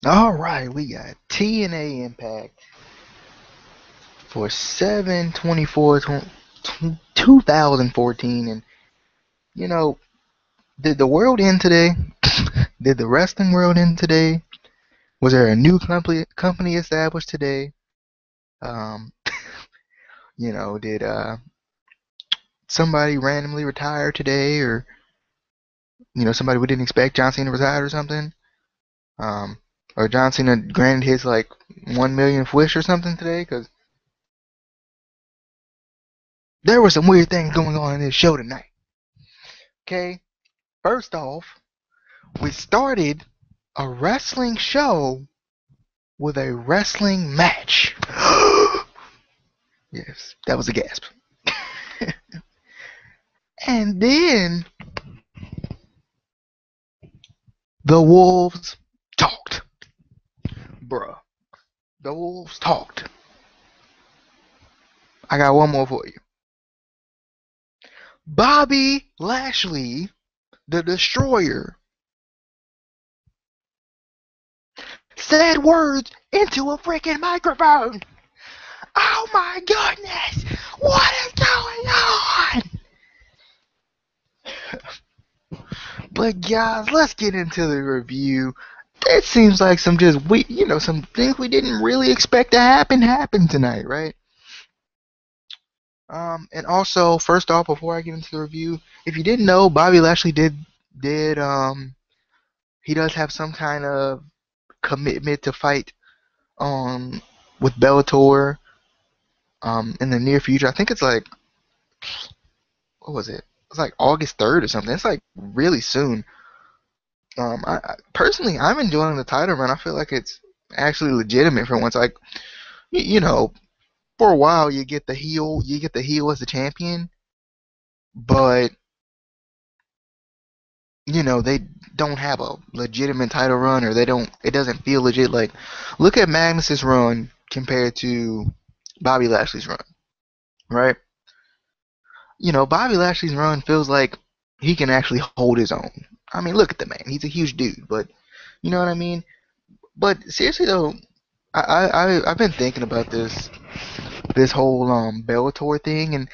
All right, we got TNA Impact for 7/24/2014, and you know, did the world end today? Did the wrestling world end today? Was there a new company established today? Um, did somebody randomly retire today, or somebody we didn't expect, John Cena retired or something? Um, or John Cena granted his like 1 millionth wish or something today? Because there were some weird things going on in this show tonight. Okay, first off, we started a wrestling show with a wrestling match. Yes, that was a gasp. And then the Wolves talked. Bruh. The Wolves talked. I got one more for you. Bobby Lashley, the Destroyer, said words into a freaking microphone. Oh my goodness! What is going on? But guys, let's get into the review. It seems like some things we didn't really expect to happen tonight, right? And also, first off, before I get into the review, if you didn't know, Bobby Lashley did he does have some kind of commitment to fight um with Bellator in the near future. I think it's like, what was it? It's like August 3rd or something. It's like really soon. Personally, I'm enjoying the title run. I feel like it's actually legitimate for once. Like, you know, for a while you get the heel as the champion, but they don't have a legitimate title run, or it doesn't feel legit. Like, look at Magnus's run compared to Bobby Lashley's run, right? Bobby Lashley's run feels like he can actually hold his own. I mean, look at the man. He's a huge dude, but you know what I mean? But seriously though, I've been thinking about this whole Bellator thing, and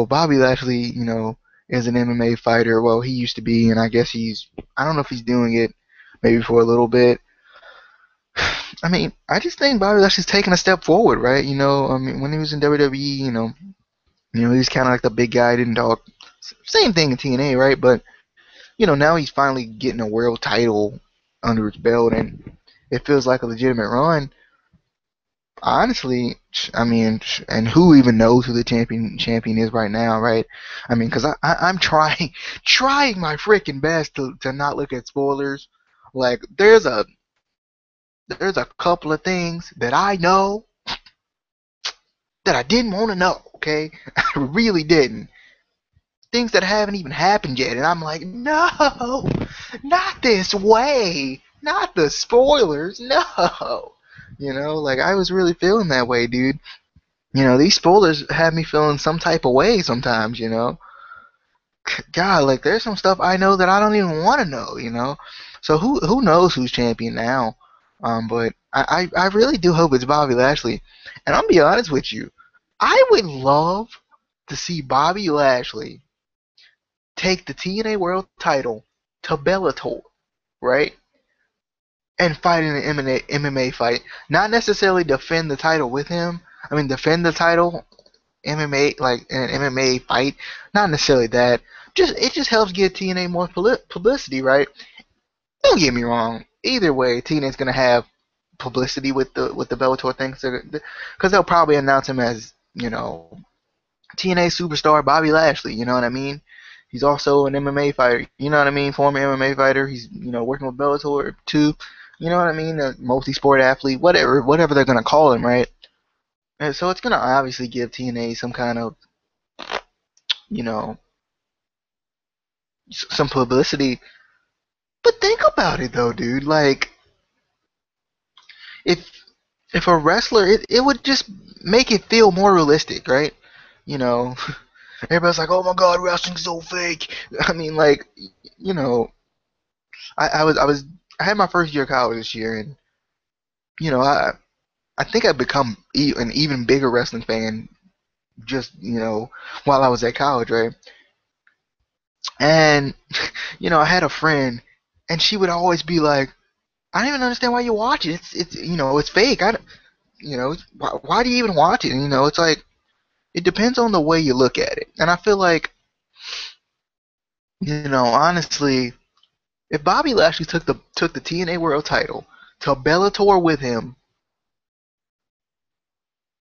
Bobby Lashley, is an MMA fighter. Well, he used to be, and I guess I don't know if he's doing it maybe for a little bit. I mean, I just think Bobby Lashley's taking a step forward, right? I mean, when he was in WWE, he was kind of like the big guy, didn't talk. Same thing in TNA, right? But now he's finally getting a world title under his belt, and it feels like a legitimate run. Honestly, I mean, and who even knows who the champion is right now, right? I mean, because I'm trying trying my freaking best to not look at spoilers. Like, there's a couple of things that I know that I didn't want to know. Okay, I really didn't. Things that haven't even happened yet, and I'm like, no, not this way, not the spoilers, no. Like, I was really feeling that way, dude. These spoilers have me feeling some type of way sometimes. God, like, there's some stuff I know that I don't even want to know. So who knows who's champion now? But I really do hope it's Bobby Lashley. And I'll be honest with you, I would love to see Bobby Lashley take the TNA World Title to Bellator, right? And fight in an MMA fight. Not necessarily defend the title with him. I mean, defend the title MMA, like in an MMA fight. Not necessarily that. It just helps give TNA more publicity, right? Don't get me wrong. Either way, TNA's gonna have publicity with the Bellator thing, because they'll probably announce him as TNA superstar Bobby Lashley. You know what I mean? He's also an MMA fighter. You know what I mean? Former MMA fighter. He's working with Bellator too. You know what I mean? A multi-sport athlete, whatever they're gonna call him, right? And so it's gonna obviously give TNA some kind of you know some publicity. But think about it though, dude. Like, if a wrestler, it would just make it feel more realistic, right? You know, everybody's like, "Oh my God, wrestling's so fake." I mean, like, you know, I had my first year of college this year, and I think I've become an even bigger wrestling fan just while I was at college, right? And I had a friend, and she would always be like, "I don't even understand why you watch it. It's fake. Why do you even watch it?" And, it's like it depends on the way you look at it. And I feel like honestly, if Bobby Lashley took the TNA World Title to Bellator with him,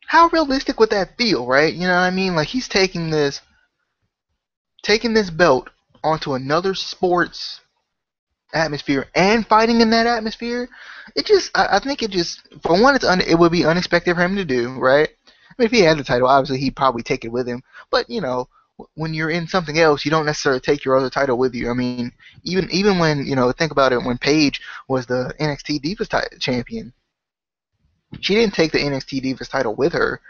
how realistic would that feel, right? You know what I mean? Like he's taking this belt onto another sports atmosphere and fighting in that atmosphere. I think it just, for one, it would be unexpected for him to do, right? I mean, if he had the title, obviously he'd probably take it with him. But when you're in something else, you don't necessarily take your other title with you. I mean, even when think about it, when Paige was the NXT Divas champion, she didn't take the NXT Divas title with her.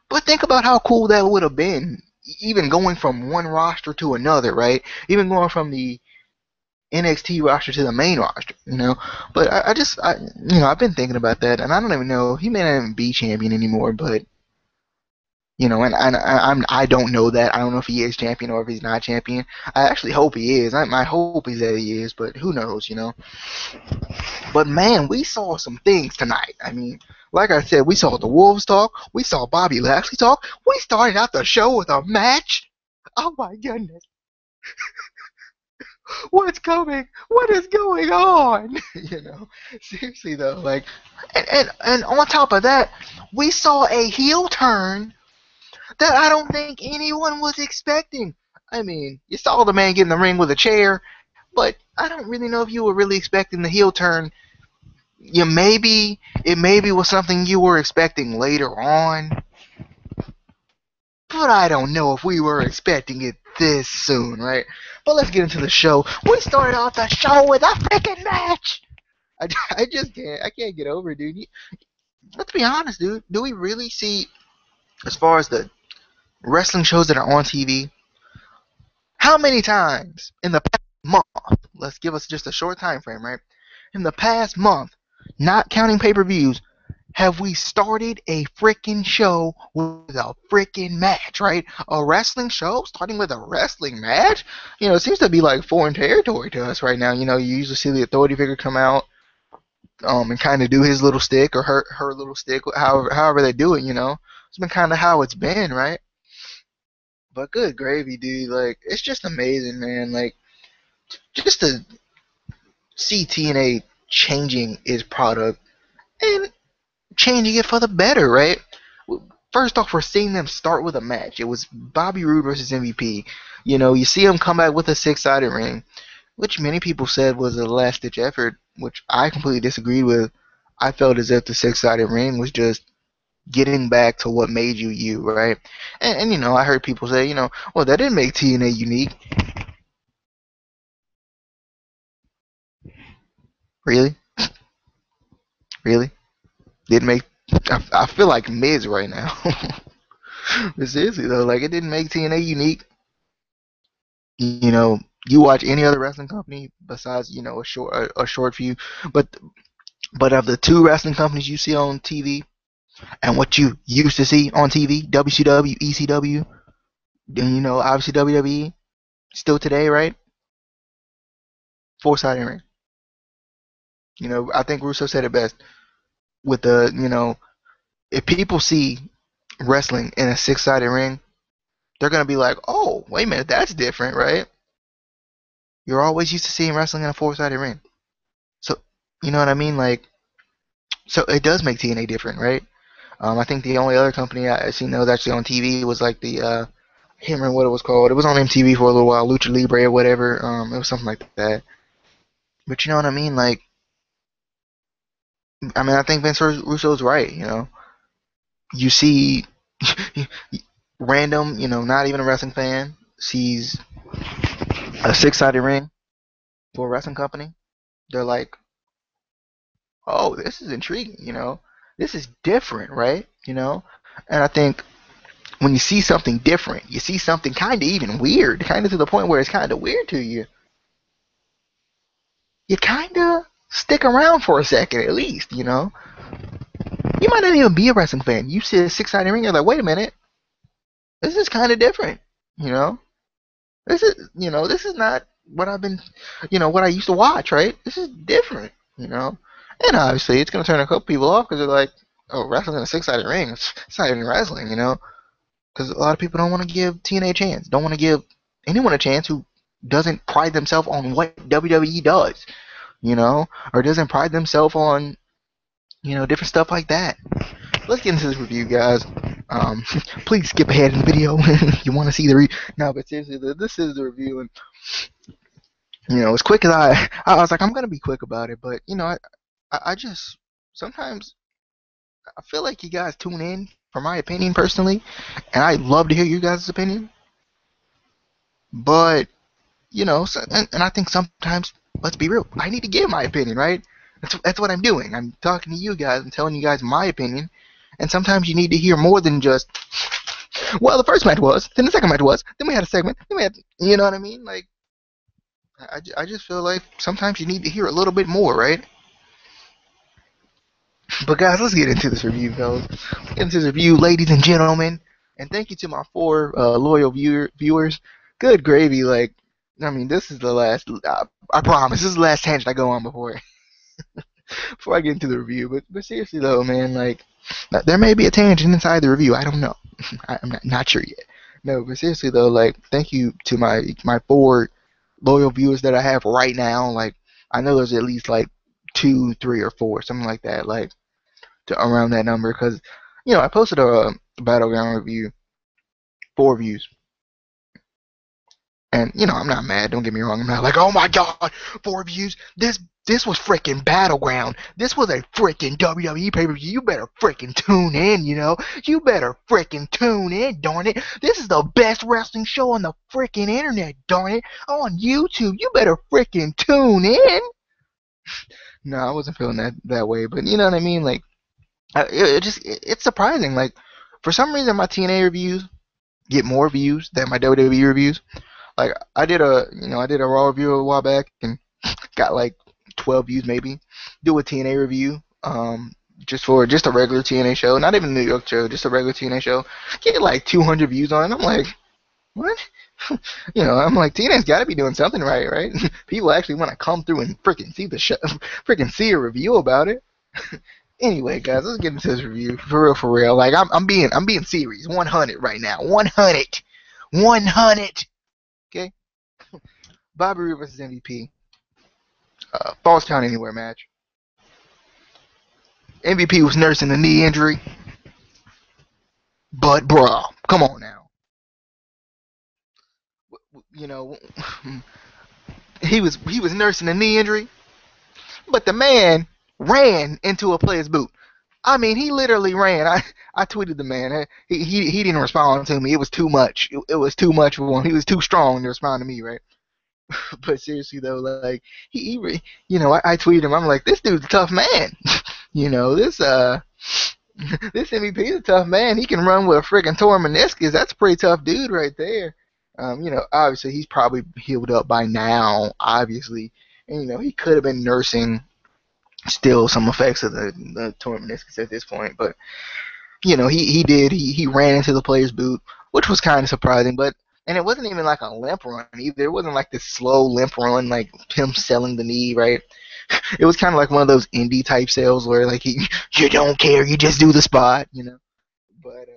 But think about how cool that would have been, even going from one roster to another, right? Even going from the NXT roster to the main roster, But I've been thinking about that, and I don't even know. He may not even be champion anymore, but I don't know that. I don't know if he is champion or if he's not champion. I actually hope he is. My hope is that he is, but who knows? But man, we saw some things tonight. I mean, like I said, we saw the Wolves talk. We saw Bobby Lashley talk. We started out the show with a match. Oh my goodness. What's coming? What is going on? Seriously though, like, and on top of that, we saw a heel turn that I don't think anyone was expecting. I mean, you saw the man get in the ring with a chair, but I don't really know if you were really expecting the heel turn. Maybe was something you were expecting later on, but I don't know if we were expecting it this soon, right? But let's get into the show. We started off the show with a freaking match. I just can't. I can't get over it, dude. Let's be honest, dude. Do we really see, as far as the wrestling shows that are on TV, how many times in the past month? Let's give us just a short time frame, right? In the past month, not counting pay-per-views, have we started a freaking show with a freaking match, right? A wrestling show starting with a wrestling match? It seems to be like foreign territory to us right now. You usually see the authority figure come out, and kind of do his little stick or her little stick, however they do it. It's been kind of how it's been, right? But good gravy, dude. Like, it's just amazing, man. Like, just to see TNA changing its product and changing it for the better, right? First off, we're seeing them start with a match. It was Bobby Roode versus MVP. You see him come back with a six-sided ring, which many people said was a last-ditch effort, which I completely disagreed with. I felt as if the six-sided ring was just getting back to what made you you, right? And I heard people say, well, that didn't make TNA unique. Really? Really? Didn't make. I feel like Miz right now. But seriously though, like, it didn't make TNA unique. You know, you watch any other wrestling company besides a short few, but of the two wrestling companies you see on TV and what you used to see on TV, WCW, ECW, and obviously WWE, still today, right? Four-sided ring. I think Russo said it best with if people see wrestling in a six-sided ring, they're gonna be like, oh, wait a minute, that's different, right? You're always used to seeing wrestling in a four-sided ring. So, you know what I mean? Like, so it does make TNA different, right? I think the only other company I seen that was actually on TV was like I can't remember what it was called. It was on MTV for a little while, Lucha Libre or whatever. It was something like that. But you know what I mean? Like, I mean, I think Vince Russo's right. You see random, not even a wrestling fan, sees a six-sided ring for a wrestling company. They're like, oh, this is intriguing. This is different, right? And I think when you see something different, you see something kind of even weird, kind of to the point where it's kind of weird to you. You kind of stick around for a second at least. You might not even be a wrestling fan. You see a six-sided ring, you're like, wait a minute, this is kind of different. You know, this is not what I've been, what I used to watch, right? This is different, And obviously, it's gonna turn a couple people off because they're like, oh, wrestling in a six-sided ring, it's not even wrestling. Because a lot of people don't want to give TNA a chance, don't want to give anyone a chance who doesn't pride themselves on what WWE does, or doesn't pride themselves on, different stuff like that. Let's get into this review, guys. Um, Please skip ahead in the video if you want to see the no, but seriously, this is the review, and as quick as I was like, I'm gonna be quick about it, but I just sometimes I feel like you guys tune in for my opinion personally, and I love to hear you guys' opinion, but and I think sometimes, let's be real, I need to give my opinion, right? That's what I'm doing. I'm talking to you guys and telling you guys my opinion, and sometimes you need to hear more than just, well, the first match was, then the second match was, then we had a segment, then we had, you know what I mean? Like, I just feel like sometimes you need to hear a little bit more, right? But guys, let's get into this review, fellas. Let's get into this review, ladies and gentlemen. And thank you to my 4 loyal viewers. Good gravy, like, I mean, this is the last, I promise, this is the last tangent I go on before I get into the review. But seriously though, man, like, there may be a tangent inside the review. I don't know. I'm not sure yet. No, but seriously though, like, thank you to my 4 loyal viewers that I have right now. Like, I know there's at least like 2, 3, or 4, something like that, like to around that number, because I posted a battleground review, 4 views. And I'm not mad. Don't get me wrong. I'm not like, oh my god, 4 views. This was freaking Battleground. This was a freaking WWE pay-per-view. You better freaking tune in. You better freaking tune in. Darn it. This is the best wrestling show on the freaking internet. Darn it, on YouTube. You better freaking tune in. No, I wasn't feeling that way, but you know what I mean. Like, it's surprising. Like, for some reason, my TNA reviews get more views than my WWE reviews. Like, I did a Raw review a while back and got like 12 views maybe. Do a TNA review, just a regular TNA show, not even a New York show, just a regular TNA show. Get like 200 views on it. I'm like, what? I'm like, TNA's got to be doing something right, right? People actually want to come through and freaking see the show, freaking see a review about it. Anyway, guys, let's get into this review for real. Like, I'm being serious. 100 right now. 100. 100. Okay. Bobby Roode versus MVP. Falls Count Anywhere match. MVP was nursing a knee injury, but bruh, come on now. You know, he was nursing a knee injury, but the man ran into a player's boot. I mean, he literally ran. I tweeted the man. He didn't respond to me. It was too much. It was too much for him. He was too strong to respond to me, right? But seriously though, like, I tweeted him. I'm like, this dude's a tough man. This this MVP is a tough man. He can run with a freaking torn meniscus. That's a pretty tough dude right there. Obviously he's probably healed up by now, obviously, and he could have been nursing still some effects of the torn meniscus at this point. But he ran into the player's boot, which was kind of surprising. But and it wasn't even like a limp run either. It wasn't like this slow limp run like him selling the knee, right? It was kind of like one of those indie type sales where like you don't care, you just do the spot. But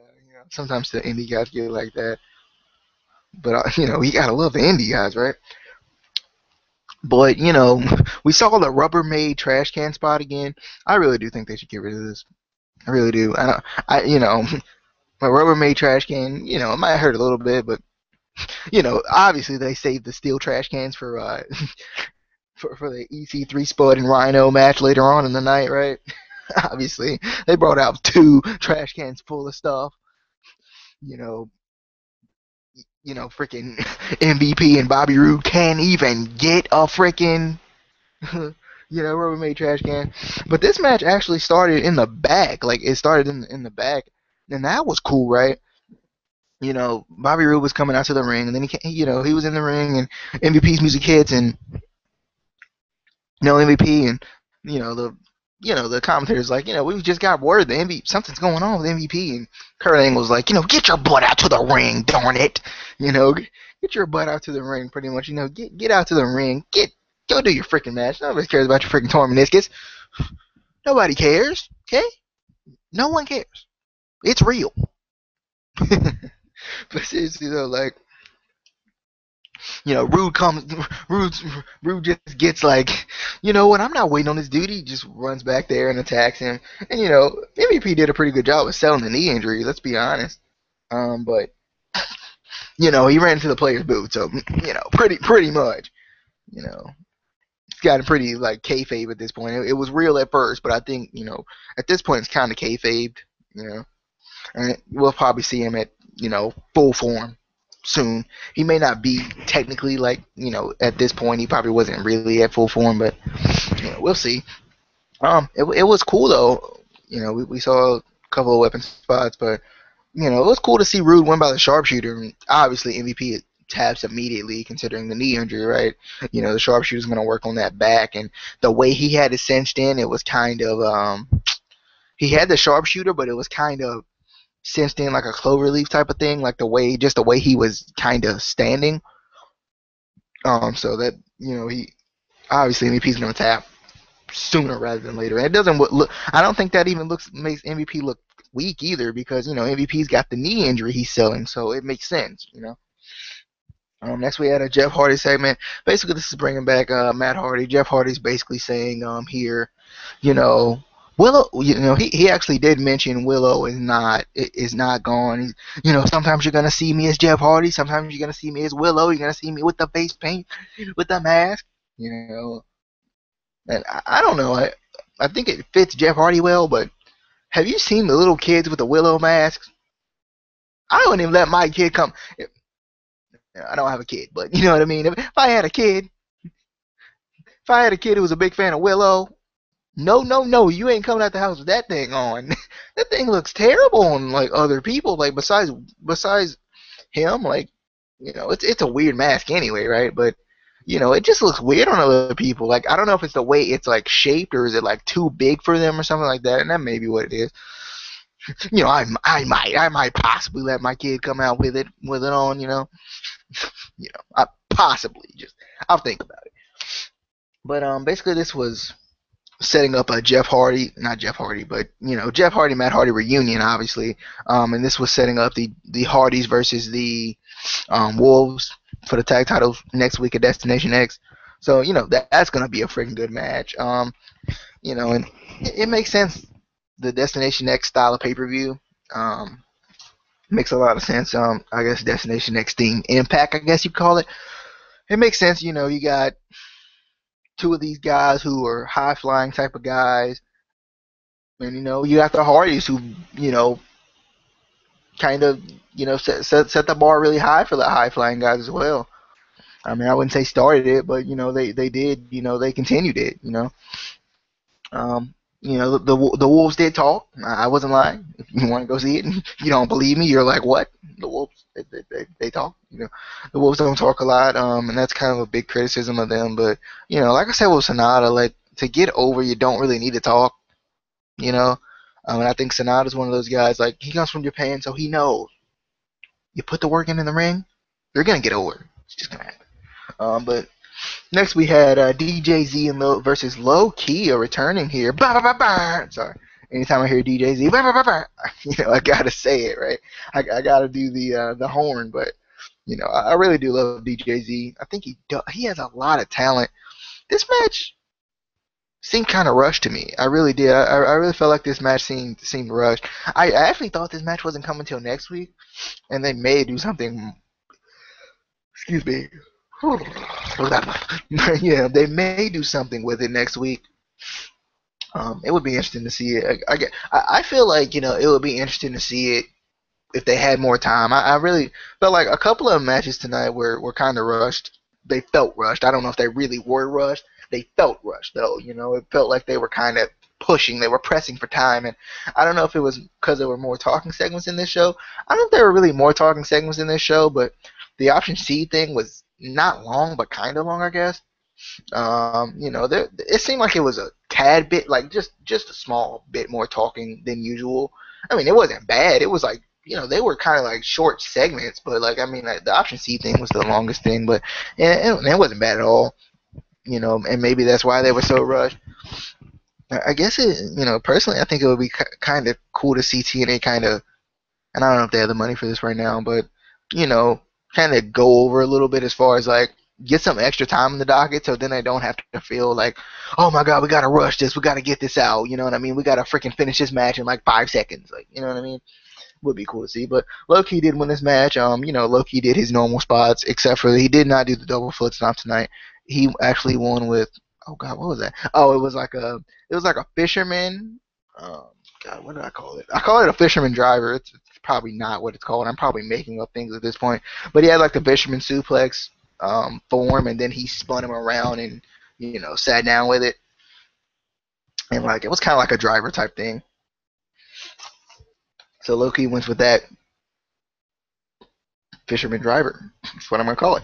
sometimes the indie guys get like that. But you gotta love the indie guys, right? But we saw the Rubbermaid trash can spot again. I really do think they should get rid of this. I really do. My Rubbermaid trash can, it might hurt a little bit, but obviously they saved the steel trash cans for for the EC3 Spud and Rhino match later on in the night, right? Obviously, they brought out 2 trash cans full of stuff. You know, freaking MVP and Bobby Roode can't even get a freaking Rubbermaid trash can. But this match actually started in the back. Like, it started in the back, and that was cool, right? Bobby Roode was coming out to the ring, and then he was in the ring, and MVP's music hits, and MVP and the the commentator's like, we just got word the MVP, something's going on with MVP, and Kurt Angle's like, get your butt out to the ring, darn it, get your butt out to the ring, pretty much, get out to the ring, go do your freaking match. Nobody cares about your freaking torn meniscus. Nobody cares, okay? No one cares. It's real. But seriously though, like, Roode comes, Roode just gets like, you know what? I'm not waiting on this dude. He just runs back there and attacks him. And MVP did a pretty good job of selling the knee injury. Let's be honest. But he ran into the player's booth, so pretty much, it's gotten pretty like kayfabe at this point. It was real at first, but I think at this point it's kind of kayfabed. And we'll probably see him at full form soon. He may not be technically like at this point. He probably wasn't really at full form, but we'll see. It was cool though. We saw a couple of weapon spots, but it was cool to see Roode win by the sharpshooter. And obviously MVP taps immediately considering the knee injury, right? The sharpshooter's going to work on that back, and the way he had it cinched in, it was kind of he had the sharpshooter, but it was kind of cinched in like a cloverleaf type of thing, like the way he was kind of standing. So that he obviously MVP's going to tap sooner rather than later. And it doesn't look. I don't think that even makes MVP look weak either, because MVP's got the knee injury he's selling, so it makes sense. Next we had a Jeff Hardy segment. Basically, this is bringing back Matt Hardy. Jeff Hardy's basically saying here, Willow, he actually did mention Willow is not gone. Sometimes you're gonna see me as Jeff Hardy, sometimes you're gonna see me as Willow. You're gonna see me with the face paint, with the mask. And I don't know. I think it fits Jeff Hardy well, but have you seen the little kids with the Willow masks? I wouldn't even let my kid come. I don't have a kid, but you know what I mean. If I had a kid who was a big fan of Willow, no, you ain't coming out the house with that thing on. That thing looks terrible on like other people. Like besides him, like it's a weird mask anyway, right? But it just looks weird on other people. Like I don't know if it's the way it's like shaped, or is it like too big for them or something like that. And that may be what it is. I might possibly let my kid come out with it on. I possibly I'll think about it. But basically this was setting up a Jeff Hardy, not Jeff Hardy, but Jeff Hardy, Matt Hardy reunion, obviously. And this was setting up the Hardys versus the Wolves for the tag titles next week at Destination X. So that's gonna be a freaking good match. And it makes sense. The Destination X style of pay-per-view makes a lot of sense. I guess Destination X theme Impact, I guess you call it. It makes sense. You got two of these guys who are high-flying type of guys, and you got the Hardys who kind of set the bar really high for the high-flying guys as well. I mean, I wouldn't say started it, but they did. They continued it. The Wolves did talk. I wasn't lying. If you want to go see it and you don't believe me, you're like, what? The Wolves, they talk. The Wolves don't talk a lot, and that's kind of a big criticism of them. But like I said with Sonata, like to get over, you don't really need to talk. And I think Sonata's one of those guys. Like he comes from Japan, so he knows. You put the work in the ring, you're gonna get over. It's just gonna happen. But next we had DJZ and versus Low Key returning here. Sorry. Anytime I hear DJZ, I gotta say it, right? I gotta do the horn, but I really do love DJZ. I think he has a lot of talent. This match seemed kind of rushed to me. I really did. I really felt like this match seemed rushed. I actually thought this match wasn't coming until next week, and they may do something. Excuse me. Yeah, they may do something with it next week. It would be interesting to see it. I feel like it would be interesting to see it if they had more time. I really felt like a couple of matches tonight were kind of rushed. They felt rushed. I don't know if they really were rushed. They felt rushed though. It felt like they were kind of pushing. They were pressing for time, and I don't know if it was because there were more talking segments in this show. I don't know if there were really more talking segments in this show, but the option C thing was not long, but kind of long, I guess. It seemed like it was tad bit, like just a small bit more talking than usual. I mean, it wasn't bad. It was like, they were kind of like short segments, but like, I mean, like, the option C thing was the longest thing, but it wasn't bad at all. And maybe that's why they were so rushed. I guess personally, I think it would be kind of cool to see TNA kind of, and I don't know if they have the money for this right now, but you know, kind of go over a little bit as far as like get some extra time in the docket, so then they don't have to feel like, oh my god, we gotta rush this, we gotta get this out. You know what I mean? We gotta freaking finish this match in like 5 seconds. Like, you know what I mean? Would be cool to see. But Loki did win this match. Loki did his normal spots, except for he did not do the double foot stomp tonight. He actually won with, oh god, what was that? Oh, it was like a fisherman. Um, God, what did I call it? I call it a fisherman driver. It's probably not what it's called. I'm probably making up things at this point. But he had like the fisherman suplex form, and then he spun him around and sat down with it, and like it was kind of like a driver type thing. So Loki wins with that fisherman driver. That's what I'm gonna call it.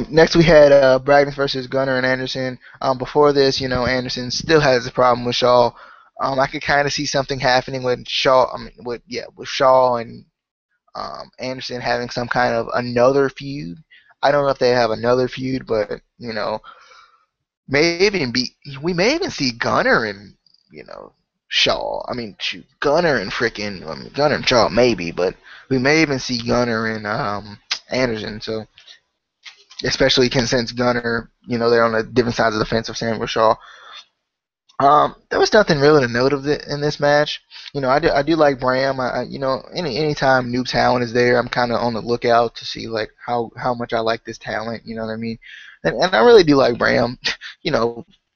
Next we had Bragdon versus Gunner and Anderson. Before this, Anderson still has a problem with Shaw. I could kind of see something happening with Shaw. I mean, with Shaw and Anderson having some kind of another feud. I don't know if they have another feud, but we may even see Gunner and Shaw. I mean, shoot, Gunner and Gunner and Shaw maybe, but we may even see Gunner and Anderson. So especially since Gunner, they're on the different sides of the fence of Samuel Shaw. There was nothing really to note in this match. I do like Bram. Anytime new talent is there, I'm kind of on the lookout to see like how much I like this talent. You know what I mean? And I really do like Bram.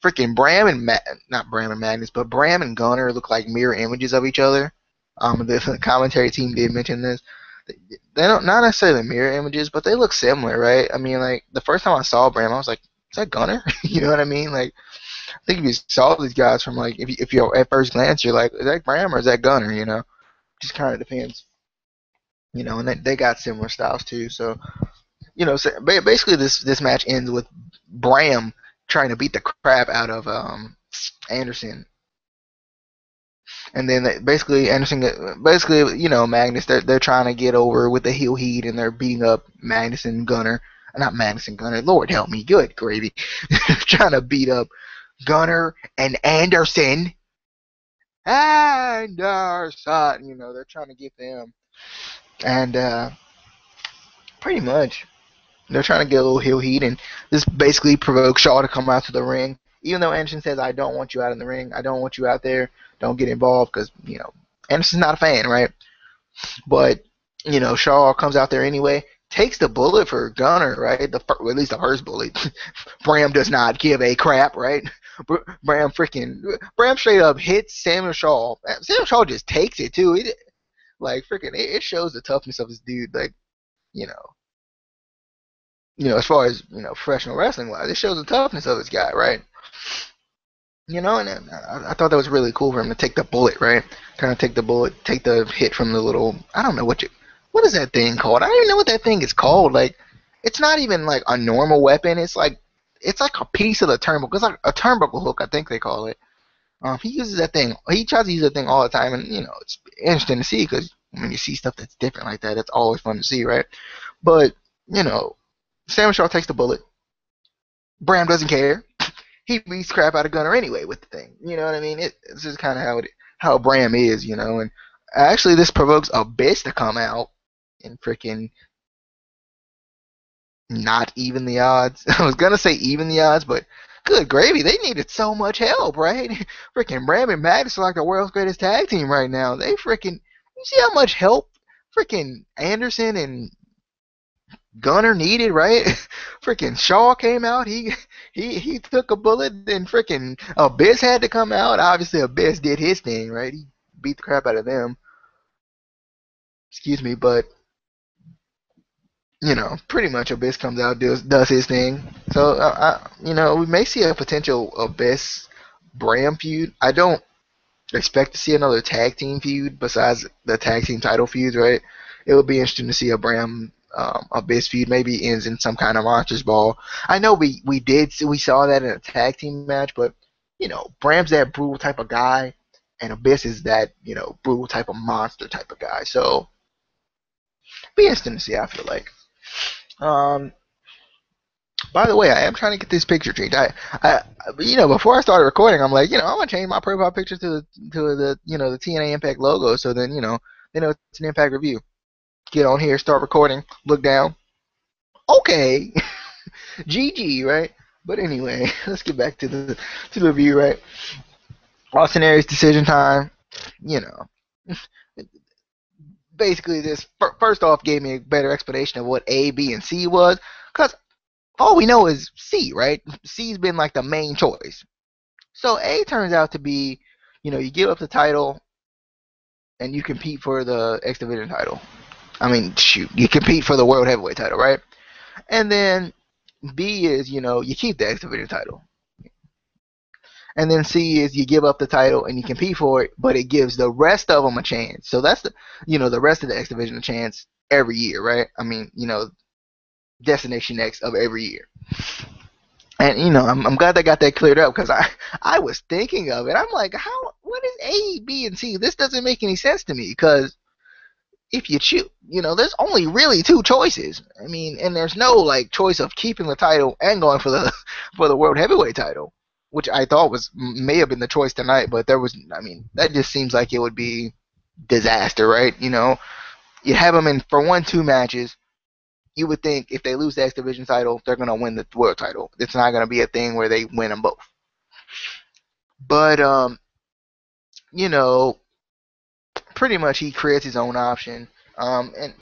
Freaking Bram and not Bram and Magnus, but Bram and Gunner look like mirror images of each other. The commentary team did mention this. They don't not necessarily mirror images, but they look similar, right? I mean, like the first time I saw Bram, I was like, "Is that Gunner?" You know what I mean? Like, I think if you saw these guys from like, if you at first glance, you're like, "Is that Bram or is that Gunner?" Just kind of depends. And they got similar styles too. So basically this match ends with Bram trying to beat the crap out of Anderson. And then basically Anderson, Magnus, they're trying to get over with the heel heat, and they're beating up Magnus and Gunner. Not Magnus and Gunner. Lord help me, good gravy. Trying to beat up Gunner and Anderson. Anderson, they're trying to get them, and pretty much they're trying to get a little heel heat, and this basically provokes Shaw to come out to the ring. Even though Anderson says, "I don't want you out in the ring. I don't want you out there. Don't get involved," because Anderson's not a fan, right? But Shaw comes out there anyway, takes the bullet for Gunner, right? At least the first bullet. Bram does not give a crap, right? Bram straight up hits Samuel Shaw. Samuel Shaw just takes it too. It shows the toughness of this dude. Like you know, as far as professional wrestling wise, it shows the toughness of this guy, right? And I thought that was really cool for him to take the bullet, right? Kind of take the bullet, take the hit from the little. I don't know what is that thing called? I don't even know what that thing is called. Like, it's not even like a normal weapon. It's like a piece of the turnbuckle. It's like a turnbuckle hook, I think they call it. He uses that thing. He tries to use that thing all the time, and it's interesting to see because when you see stuff that's different like that, it's always fun to see, right? But Samuel Shaw takes the bullet. Bram doesn't care. He beats crap out of Gunner anyway with the thing. You know what I mean? It's just kind of how Bram is, And actually, this provokes Abyss to come out and freaking not even the odds. I was gonna say even the odds, but good gravy, they needed so much help, right? Freaking Bram and Magnus are like the world's greatest tag team right now. They freaking, you see how much help freaking Anderson and Gunner needed, right? Freaking Shaw came out. He took a bullet. Then freaking Abyss had to come out. Obviously, Abyss did his thing, right? He beat the crap out of them. Excuse me, but pretty much Abyss comes out, does his thing. So we may see a potential Abyss Bram feud. I don't expect to see another tag team feud besides the tag team title feuds, right? It would be interesting to see a Bram Abyss feud. Maybe ends in some kind of monsters ball. I know we saw that in a tag team match, but Bram's that brutal type of guy, and Abyss is that brutal type of monster type of guy. So be interesting to see. I feel like. Um, by the way, I am trying to get this picture changed. Before I started recording, I'm like, I'm gonna change my profile picture to the TNA Impact logo, so then it's an Impact review. Get on here, start recording, look down. Okay, GG, right? But anyway, let's get back to the review, right? Austin Aries decision time. You know, basically this first off gave me a better explanation of what A, B, and C was, because all we know is C, right? C's been like the main choice. So A turns out to be, you give up the title and you compete for the X Division title. I mean, shoot, you compete for the World Heavyweight title, right? And then B is, you keep the X Division title. And then C is you give up the title and you compete for it, but it gives the rest of them a chance. So that's the rest of the X Division a chance every year, right? I mean, Destination X of every year. And I'm glad they got that cleared up, because I was thinking of it. I'm like, what is A, B, and C? This doesn't make any sense to me, because if you choose, there's only really two choices. I mean, and there's no like choice of keeping the title and going for the for the World Heavyweight title, which I thought may have been the choice tonight, but there was. I mean, that just seems like it would be disaster, right? You have them in for 1-2 matches. You would think if they lose the X Division title, they're gonna win the world title. It's not gonna be a thing where they win them both. But you know, pretty much he creates his own option. And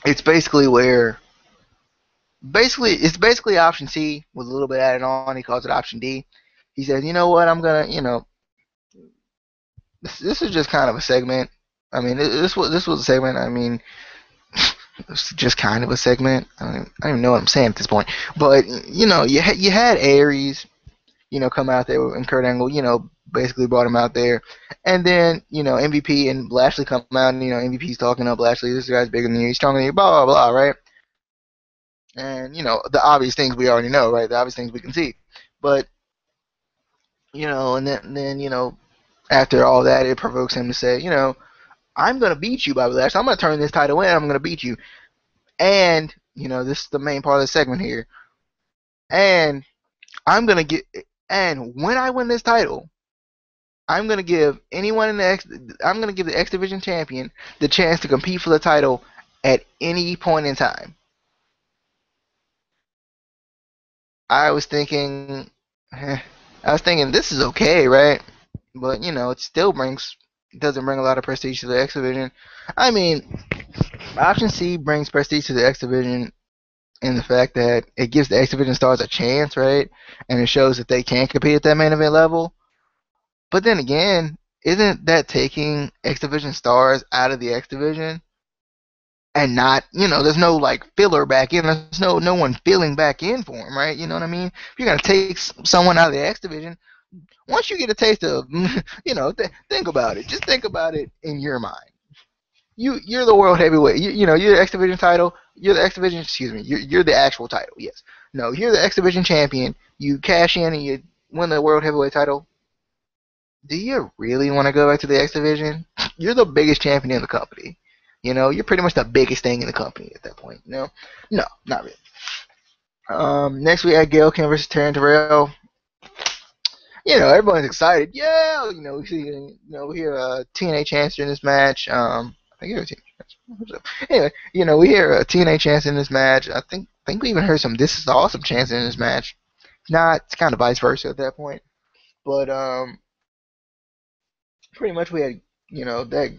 it's basically option C with a little bit added on. He calls it option D. He says, you know what, I'm gonna, this is just kind of a segment. I mean, this was a segment. I mean, it's just kind of a segment. I don't even know what I'm saying at this point. But you had Aries, come out there, and Kurt Angle, basically brought him out there. And then, MVP and Lashley come out, and, MVP's talking up Lashley. This guy's bigger than you. He's stronger than you, blah, blah, blah, right? And, the obvious things we already know, right? The obvious things we can see. But, and then after all that, it provokes him to say, I'm going to beat you, Bobby Lashley. I'm going to turn this title in. I'm going to beat you. And, this is the main part of the segment here. And I'm going to get, and when I win this title, I'm gonna give I'm gonna give the X Division champion the chance to compete for the title at any point in time. I was thinking, this is okay, right? But it still doesn't bring a lot of prestige to the X Division. I mean, option C brings prestige to the X Division in the fact that it gives the X Division stars a chance, right? And it shows that they can compete at that main event level. But then again, isn't that taking X Division stars out of the X Division? And not, there's no like filler back in. There's no one filling back in for him, right? You know what I mean? If you're gonna take someone out of the X Division, once you get a taste of, think about it. Just think about it in your mind. You're the world heavyweight. You're the X Division title. You're the X Division. Excuse me. You're the actual title. Yes. No, you're the X Division champion. You cash in and you win the world heavyweight title. Do you really want to go back to the X Division? You're the biggest champion in the company. You're pretty much the biggest thing in the company at that point. No, not really. Next we had Gail Kim versus Taryn Terrell. Everyone's excited. Yeah, we see, we hear TNA Chance in this match. I think it was TNA. Anyway, we hear TNA Chance in this match. I think we even heard some "This is awesome" chance in this match. Not, it's kind of vice versa at that point. But pretty much we had, that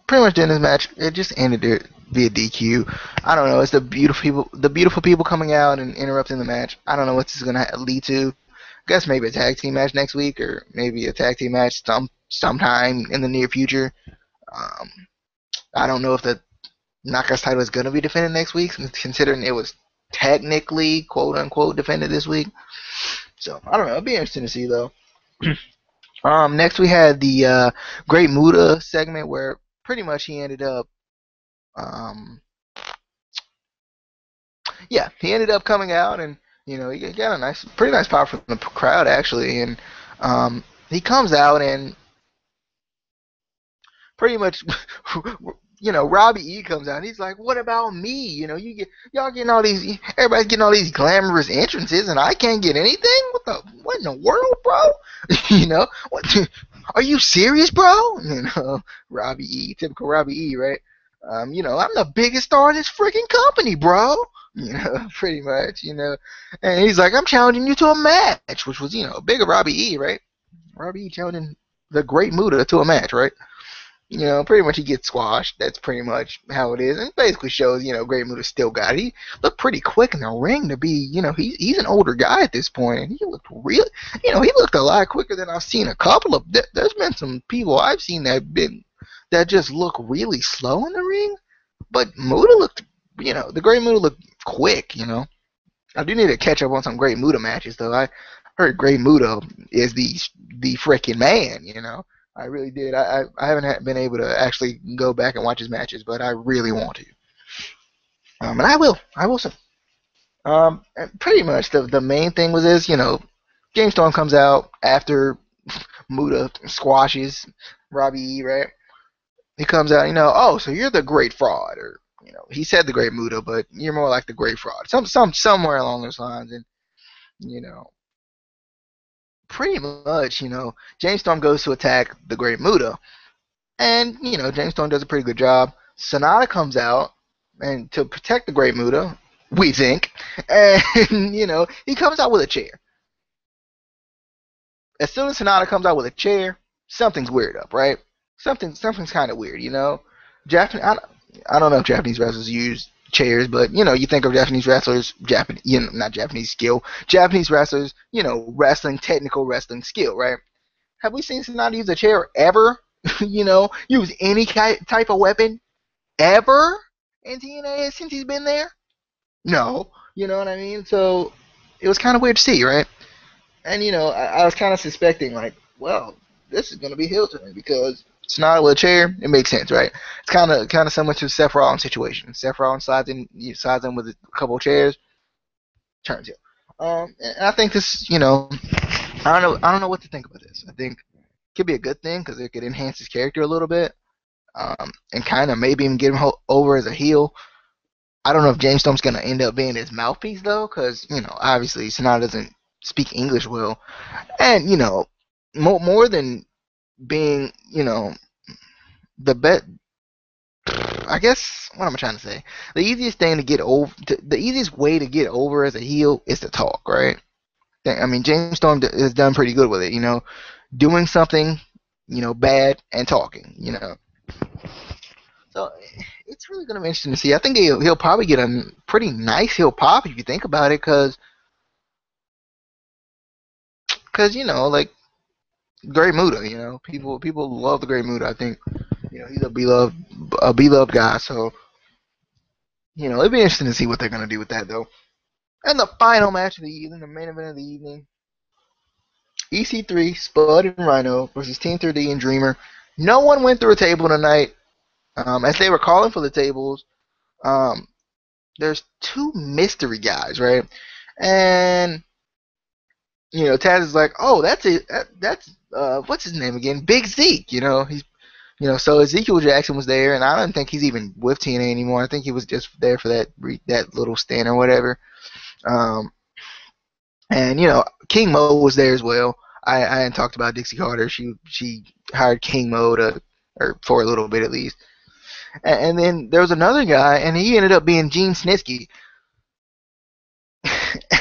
pretty much during this match, it just ended it via DQ. I don't know. It's the beautiful people coming out and interrupting the match. I don't know what this is gonna lead to. I guess maybe a tag team match next week, or maybe a tag team match sometime in the near future. I don't know if the Knockouts title is gonna be defended next week, considering it was technically quote unquote defended this week. So I don't know. It'll be interesting to see though. Next we had the Great Muta segment, where pretty much he ended up, he ended up coming out and He got a pretty nice pop from the crowd actually, and he comes out and pretty much, Robbie E comes out. And he's like, "What about me? Y'all getting all these, everybody's getting all these glamorous entrances, and I can't get anything. What in the world, bro? What? Are you serious, bro? Robbie E, typical Robbie E, right? I'm the biggest star in this freaking company, bro. Pretty much, And he's like, I'm challenging you to a match, which was, big of Robbie E, right? Robbie E challenging the Great Muta to a match, right? Pretty much he gets squashed. That's pretty much how it is. And it basically shows, Great Muta still got it. He looked pretty quick in the ring to be, he's an older guy at this point, and he looked real, he looked a lot quicker than I've seen a couple of. There's been some people I've seen that just look really slow in the ring, but Muta looked, the Great Muta looked quick. I do need to catch up on some Great Muta matches though. I heard Great Muta is the freaking man. I really did. I haven't been able to actually go back and watch his matches, but I really want to. And I will. I will soon. And pretty much the main thing was this, James Storm comes out after Muta squashes Robbie E, right? He comes out, oh, so you're the Great Fraud, or he said the Great Muta, but you're more like the Great Fraud, somewhere along those lines, and you know, pretty much, James Storm goes to attack the Great Muta, and James Storm does a pretty good job. Sonata comes out and to protect the Great Muta, we think, and he comes out with a chair. As soon as Sonata comes out with a chair, something's weird up, right? Something's kind of weird. Japan, I don't know if Japanese wrestlers use chairs, but you think of Japanese wrestlers, not Japanese skill, Japanese wrestlers, wrestling, technical wrestling skill, right? Have we seen Sonata use a chair ever? Use any type of weapon ever in TNA since he's been there? No, you know what I mean. So it was kind of weird to see, right? And I was kind of suspecting, like, well, this is gonna be heel turn because Sonata with a chair, it makes sense, right? It's kind of similar to the Seth Rollins situation. Seth Rollins slides in with a couple of chairs, turns heel. And I think this, I don't know what to think about this. I think it could be a good thing because it could enhance his character a little bit, and kind of maybe even get him over as a heel. I don't know if James Storm's gonna end up being his mouthpiece though, because obviously Sonata doesn't speak English well, and more than being the best. I guess what am I trying to say? The easiest thing to get over, the easiest way to get over as a heel is to talk, right? I mean, James Storm has done pretty good with it, doing something, bad and talking. So it's really gonna be interesting to see. I think he'll probably get a pretty nice heel pop if you think about it, because like Great Muta, people love the Great Muta. I think he's a beloved guy. So it'd be interesting to see what they're gonna do with that though. And the final match of the evening, the main event of the evening, EC3, Spud and Rhino versus Team 3D and Dreamer. No one went through a table tonight. As they were calling for the tables, there's two mystery guys, right? And Taz is like, oh, that's it. That's what's his name again? Big Zeke. So Ezekiel Jackson was there, and I don't think he's even with TNA anymore. I think he was just there for that little stint or whatever. And King Mo was there as well. I hadn't talked about Dixie Carter. She hired King Mo or for a little bit at least. And then there was another guy, and he ended up being Gene Snitsky.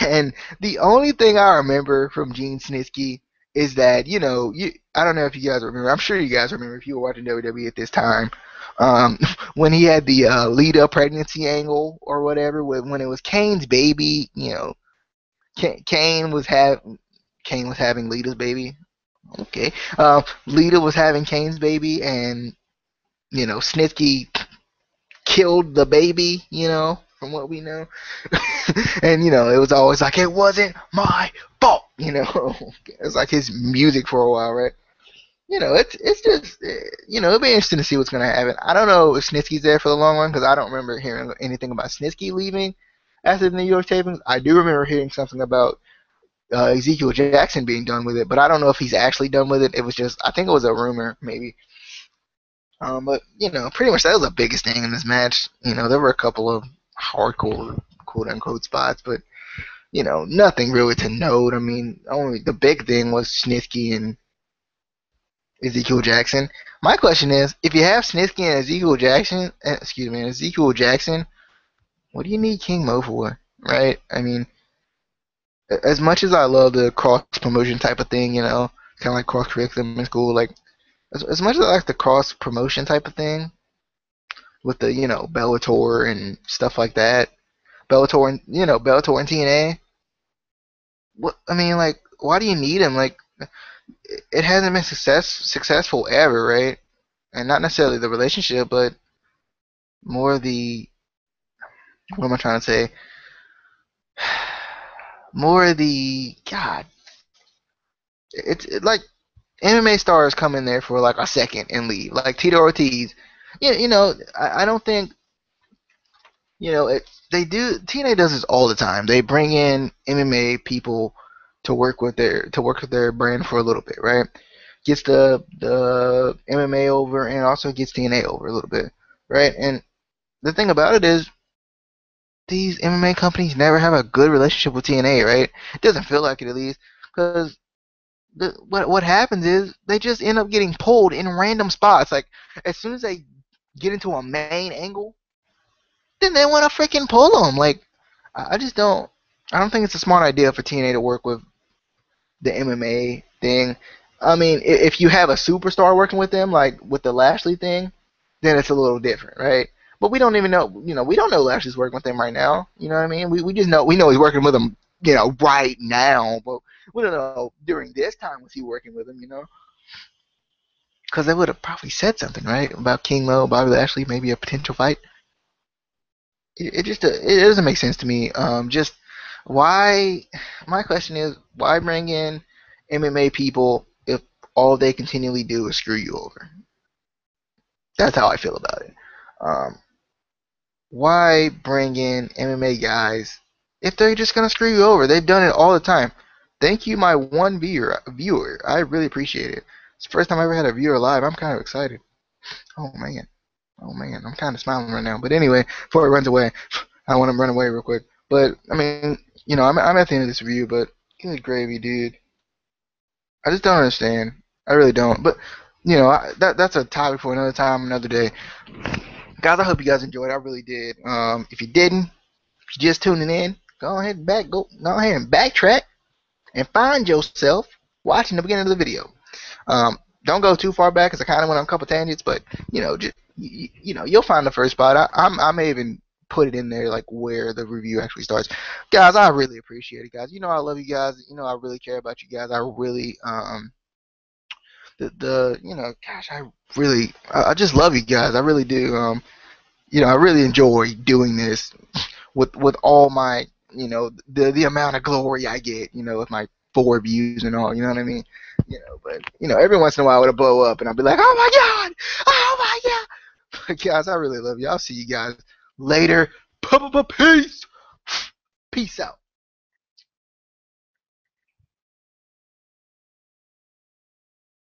And the only thing I remember from Gene Snitsky is that I don't know if you guys remember. I'm sure you guys remember if you were watching WWE at this time. When he had the Lita pregnancy angle or whatever, when it was Kane's baby, Kane was having Lita's baby. Okay, Lita was having Kane's baby, and Snitsky killed the baby. From what we know, and it was always like it wasn't my fault. It's like his music for a while, right? It's just it'll be interesting to see what's gonna happen. I don't know if Snitsky's there for the long run because I don't remember hearing anything about Snitsky leaving. after the New York tapings. I do remember hearing something about Ezekiel Jackson being done with it, but I don't know if he's actually done with it. It was just, I think it was a rumor, maybe. But pretty much that was the biggest thing in this match. There were a couple of hardcore quote unquote spots, but nothing really to note. I mean, only the big thing was Snitsky and Ezekiel Jackson. My question is, if you have Snitsky and Ezekiel Jackson, Ezekiel Jackson, what do you need King Mo for, right? I mean, as much as I love the cross promotion type of thing, kind of like cross curriculum in school, like as much as I like the cross promotion type of thing with the Bellator and stuff like that, Bellator and TNA. What I mean, like, why do you need him? Like, it hasn't been successful ever, right? And not necessarily the relationship, but more the what am I trying to say? More the God. Like MMA stars come in there for like a second and leave, like Tito Ortiz. Yeah, I don't think they do. TNA does this all the time. They bring in MMA people to work with their brand for a little bit, right? Gets the MMA over and also gets TNA over a little bit, right? And the thing about it is these MMA companies never have a good relationship with TNA, right? It doesn't feel like it, at least, because what happens is they just end up getting pulled in random spots. Like, as soon as they get into a main angle, then they want to freaking pull them. Like, I just don't. I don't think it's a smart idea for TNA to work with the MMA thing. I mean, if you have a superstar working with them, like with the Lashley thing, then it's a little different, right? But we don't even know, we don't know Lashley's working with them right now. You know what I mean? We just know, we know he's working with them, right now, but we don't know during this time was he working with them. Because they would have probably said something, right, about King Mo, Bobby Lashley, maybe a potential fight. It just it doesn't make sense to me. Just why? My question is, why bring in MMA people if all they continually do is screw you over? That's how I feel about it. Um, why bring in MMA guys if they're just gonna screw you over? They've done it all the time. Thank you, my one viewer. I really appreciate it. It's the first time I ever had a viewer live. I'm kind of excited. Oh man. Oh man, I'm kind of smiling right now. But anyway, before it runs away, I want to run away real quick. But I mean, I'm at the end of this review. But good gravy, dude. I just don't understand. I really don't. But that's a topic for another time, another day. Guys, I hope you guys enjoyed. I really did. If you didn't, if you're just tuning in, go ahead and backtrack and find yourself watching the beginning of the video. Don't go too far back because I kind of went on a couple tangents, but just, you'll find the first spot. I may even put it in there like where the review actually starts. Guys, I really appreciate it, guys. I love you guys. I really care about you guys. I really gosh, I just love you guys. I really do. I really enjoy doing this with all my the amount of glory I get. With my 4 views and all. You know what I mean? But every once in a while it'll blow up, and I'll be like, oh my god, oh my god. But guys, I really love you. I'll see you guys later. Peace. Peace out.